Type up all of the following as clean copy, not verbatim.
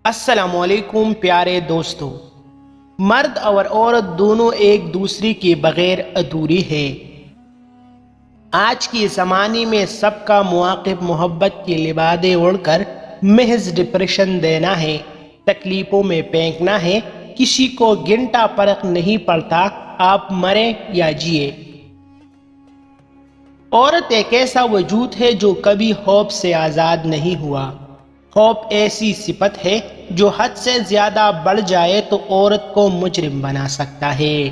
السلام علیکم پیارے دوستو، مرد اور عورت دونوں ایک دوسرے کے بغیر ادھوری ہے۔ آج کے زمانے میں سب کا مواقف محبت کے لبادے اڑ کر محض ڈپریشن دینا ہے، تکلیفوں میں پھینکنا ہے۔ کسی کو گھنٹا فرق نہیں پڑتا آپ مریں یا جیے۔ عورت ایک ایسا وجود ہے جو کبھی خوف سے آزاد نہیں ہوا۔ خوف ایسی صفت ہے جو حد سے زیادہ بڑھ جائے تو عورت کو مجرم بنا سکتا ہے۔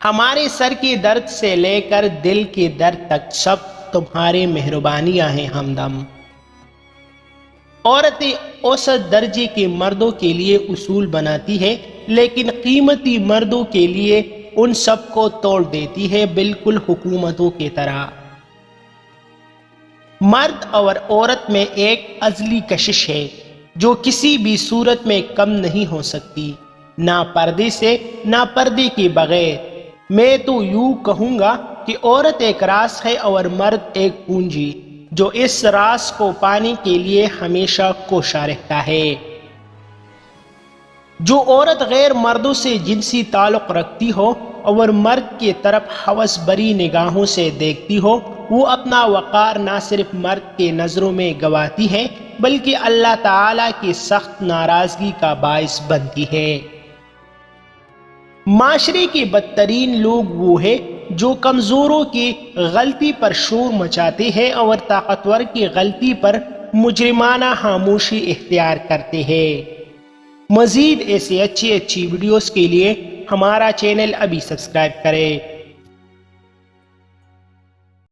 ہمارے سر کے درد سے لے کر دل کے درد تک سب تمہاری مہربانیاں ہیں ہمدم۔ عورتیں اوسط درجے کے مردوں کے لیے اصول بناتی ہے، لیکن قیمتی مردوں کے لیے ان سب کو توڑ دیتی ہے، بالکل حکومتوں کی طرح۔ مرد اور عورت میں ایک ازلی کشش ہے جو کسی بھی صورت میں کم نہیں ہو سکتی، نہ پردے سے نہ پردے کے بغیر۔ میں تو یوں کہوں گا کہ عورت ایک راز ہے اور مرد ایک پونجی جو اس راز کو پانے کے لیے ہمیشہ کوشاں رہتا ہے۔ جو عورت غیر مردوں سے جنسی تعلق رکھتی ہو اور مرد کی طرف ہوس بری نگاہوں سے دیکھتی ہو، وہ اپنا وقار نہ صرف مرد کے نظروں میں گواتی ہے بلکہ اللہ تعالیٰ کی سخت ناراضگی کا باعث بنتی ہے۔ معاشرے کے بدترین لوگ وہ ہیں جو کمزوروں کی غلطی پر شور مچاتے ہیں اور طاقتور کی غلطی پر مجرمانہ خاموشی اختیار کرتے ہیں۔ مزید ایسے اچھی ویڈیوز کے لیے ہمارا چینل ابھی سبسکرائب کریں۔